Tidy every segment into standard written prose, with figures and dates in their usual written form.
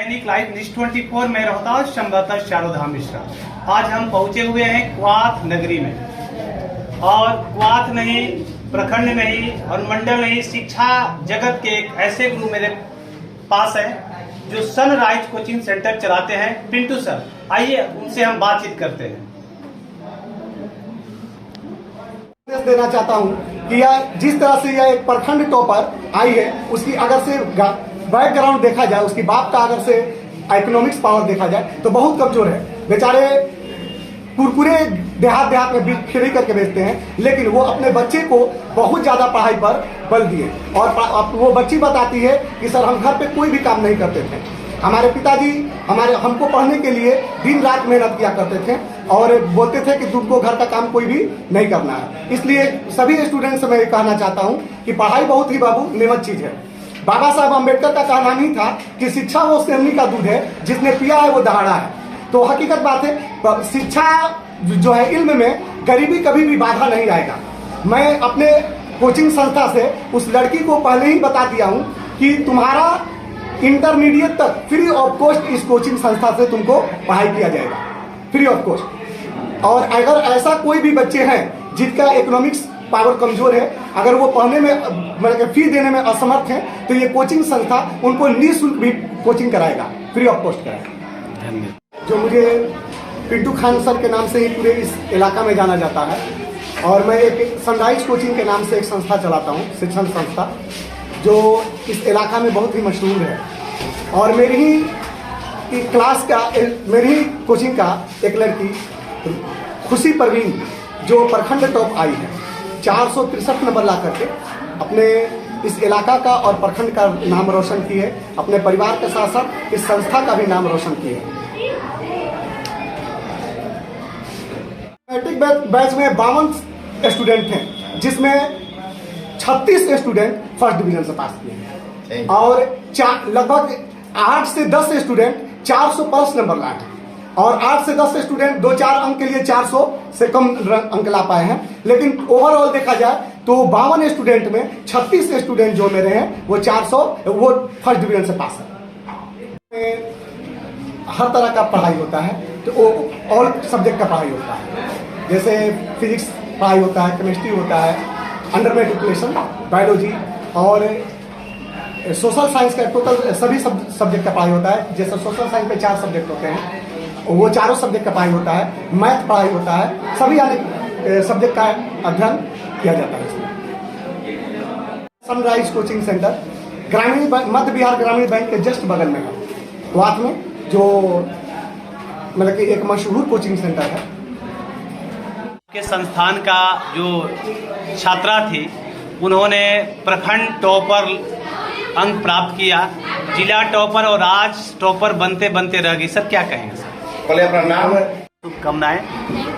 दैनिक live news 24 में रहता हूँ संभवतः शारदा मिश्रा। आज हम पहुंचे हुए हैं क्वाथ नगरी में, और क्वाथ नहीं, प्रखंड नहीं और मंडल नहीं, शिक्षा जगत के एक ऐसे गुरु मेरे पास है जो सनराइज कोचिंग सेंटर चलाते हैं, पिंटू सर। आइए उनसे हम बातचीत करते हैं। देना चाहता हूं कि यह जिस तरह से यह एक प्रखंड टॉपर आई है, उसकी अगर से बैकग्राउंड देखा जाए, उसकी बाप का अगर से इकोनॉमिक्स पावर देखा जाए तो बहुत कमजोर है। बेचारे कुरकुरे देहात में बिक्री करके बेचते हैं, लेकिन वो अपने बच्चे को बहुत ज्यादा पढ़ाई पर बल दिए। और वो बच्ची बताती है कि सर हम घर पे कोई भी काम नहीं करते थे, हमारे पिताजी हमको पढ़ने के लिए दिन रात मेहनत किया करते थे और बोलते थे कि तुमको घर का काम कोई भी नहीं करना है। इसलिए सभी स्टूडेंट्स से मैं ये कहना चाहता हूँ कि पढ़ाई बहुत ही बाबू नियमित चीज है। बाबा साहब अम्बेडकर का कहना नहीं था कि शिक्षा वो शेरनी का दूध है, जिसने पिया है वो दहाड़ा है। तो हकीकत बात है, शिक्षा जो है, इल्म में गरीबी कभी भी बाधा नहीं आएगा। मैं अपने कोचिंग संस्था से उस लड़की को पहले ही बता दिया हूँ कि तुम्हारा इंटरमीडिएट तक फ्री ऑफ कॉस्ट इस कोचिंग संस्था से तुमको पढ़ाई किया जाएगा, फ्री ऑफ कॉस्ट। और अगर ऐसा कोई भी बच्चे हैं जिनका इकोनॉमिक्स पावर कमजोर है, अगर वो पढ़ने में मतलब फी देने में असमर्थ हैं, तो ये कोचिंग संस्था उनको निःशुल्क भी कोचिंग कराएगा, फ्री ऑफ कॉस्ट कराएगा। जो मुझे पिंटू खान सर के नाम से ही पूरे इस इलाका में जाना जाता है, और मैं एक सनराइज कोचिंग के नाम से एक संस्था चलाता हूँ, शिक्षण संस्था, जो इस इलाका में बहुत ही मशहूर है। और मेरी ही क्लास का, मेरी ही कोचिंग का एक लड़की खुशी परवीन, जो प्रखंड टॉप आई है, 463 नंबर ला करके अपने इस इलाका का और प्रखंड का नाम रोशन की है, अपने परिवार के साथ साथ इस संस्था का भी नाम रोशन की है। मैट्रिक बैच में 52 स्टूडेंट हैं, जिसमें 36 स्टूडेंट फर्स्ट डिवीजन से पास किए हैं, और लगभग 8 से 10 स्टूडेंट 405 नंबर लाए हैं, और 8 से 10 स्टूडेंट 2-4 अंक के लिए 400 से कम अंक ला पाए हैं। लेकिन ओवरऑल देखा जाए तो 52 स्टूडेंट में 36 स्टूडेंट जो मेरे हैं वो 400 वो फर्स्ट डिवीजन से पास है। हर तरह का पढ़ाई होता है, तो ऑल सब्जेक्ट का पढ़ाई होता है, जैसे फिजिक्स पढ़ाई होता है, केमिस्ट्री होता है, अंडर मेट्रिकुलेशन, बायोलॉजी और सोशल साइंस का टोटल सभी सब्जेक्ट का पढ़ाई होता है। जैसे सोशल साइंस में 4 सब्जेक्ट होते हैं, वो चारों सब्जेक्ट का पढ़ाई होता है, मैथ पढ़ाई होता है, सभी यानी सब्जेक्ट का अध्ययन किया जाता है इसमें। सनराइज कोचिंग सेंटर ग्रामीण मध्य बिहार ग्रामीण बैंक के जस्ट बगल में है, क्वाथ में, जो मतलब कि एक मशहूर कोचिंग सेंटर है। के संस्थान का जो छात्रा थी, उन्होंने प्रखंड टॉपर अंक प्राप्त किया, जिला टॉपर और आज टॉपर बनते बनते रह गई। सर क्या कहेंगे सर? पहले अपना नाम, शुभकामनाएं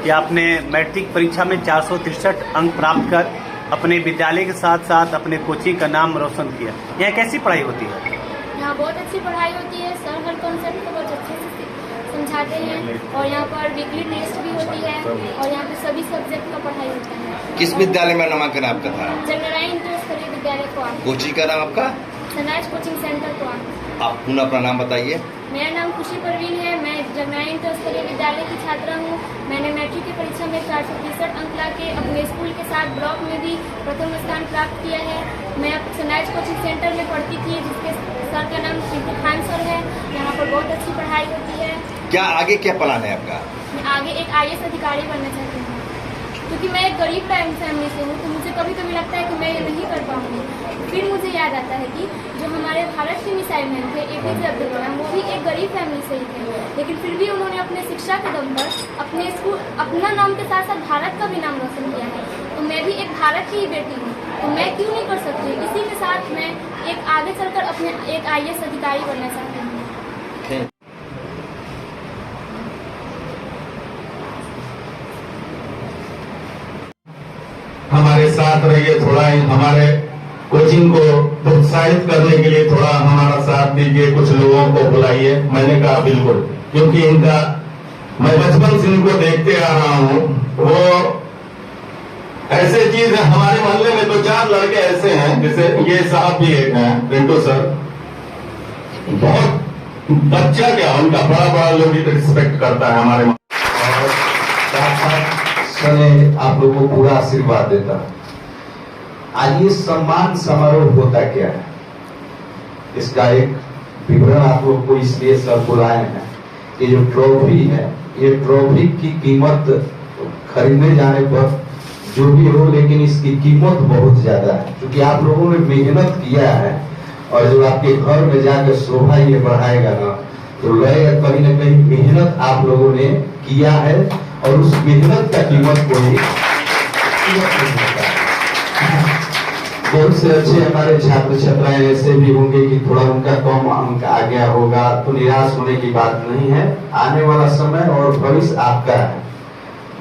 कि आपने मैट्रिक परीक्षा में 463 अंक प्राप्त कर अपने विद्यालय के साथ साथ अपने कोचिंग का नाम रोशन किया। यहाँ कैसी पढ़ाई होती है? यहाँ बहुत अच्छी पढ़ाई होती है, सर हर कॉन्सेप्ट को बहुत अच्छे से समझाते हैं, और यहाँ पर वीकली टेस्ट भी होती है, और यहाँ पे सभी सब्जेक्ट का पढ़ाई होता है। किस विद्यालय में नामांकन आपका था? जगनारायण इंटर स्तरीय विद्यालय क्वाथ। कोचिंग का नाम आपका? सनराइज कोचिंग सेंटर क्वाथ। आप पुनः अपना नाम बताइए। मेरा नाम खुशी परवीन है, मैं जगनारायण इंटर स्तरीय विद्यालय की छात्रा हूँ। मैंने मैट्रिक की परीक्षा में 463 अंक ला के अपने स्कूल के साथ ब्लॉक में भी प्रथम स्थान प्राप्त किया है। मैं सनराइज कोचिंग सेंटर में पढ़ती थी, जिसके सर का नाम पिंटू खान सर है। यहाँ पर बहुत अच्छी पढ़ाई होती है। क्या आगे क्या प्लान है आपका? मैं आगे एक IAS अधिकारी बनना चाहती हूँ, क्योंकि मैं एक गरीब फैमिली से हूँ, तो मुझे कभी कभी लगता है कि मैं ये नहीं कर पाऊंगी। फिर मुझे याद आता है कि जो हमारे भारत के मिसाइल मैन थे APJ अब्दुल कलाम, वो भी एक गरीब फैमिली से ही थे, लेकिन फिर भी उन्होंने अपने शिक्षा के दम पर अपने स्कूल, अपना नाम के साथ साथ भारत का भी नाम रोशन किया है। तो मैं भी एक भारत की ही बेटी हूँ, तो मैं क्यों नहीं कर सकती? इसी के साथ मैं एक आगे चलकर अपने एक IAS अधिकारी बनना चाहती हूँ। हमारे साथ रहिए, थोड़ा हमारे कोचिंग को प्रोत्साहित करने के लिए थोड़ा हमारा साथ दीजिए, कुछ लोगों को बुलाइए। मैंने कहा बिल्कुल, क्योंकि इनका मैं बचपन से इनको देखते आ रहा हूँ। वो ऐसे चीज है, हमारे मोहल्ले में 2-4 लड़के ऐसे हैं, जैसे ये साहब भी एक हैं, पिंटू सर, बहुत बच्चा क्या उनका बड़ा बड़ा लोग भी रिस्पेक्ट करता है हमारे और साथ साथ सने आप लोगों को पूरा आशीर्वाद देता है। आज ये सम्मान समारोह होता क्या है, इसका एक विवरण आप लोग को इसलिए सर बुलाए हैं। ये जो ट्रॉफी है, ये ट्रॉफी की कीमत खरीदने जाने पर जो भी हो, लेकिन इसकी कीमत बहुत ज्यादा है, क्योंकि आप लोगों ने मेहनत किया है। और जब आपके घर में जाकर शोभा ये बढ़ाएगा ना, तो लगेगा कहीं ना कहीं मेहनत आप लोगों ने किया है, और उस मेहनत का कीमत कोई नहीं होता। बहुत से अच्छे हमारे छात्र छात्राएं ऐसे भी होंगे कि थोड़ा उनका कम अंक आ गया होगा, तो निराश होने की बात नहीं है। आने वाला समय और भविष्य आपका है,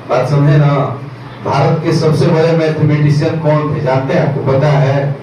बात समझे ना। भारत के सबसे बड़े मैथमेटिशियन कौन थे जानते हैं, आपको पता है?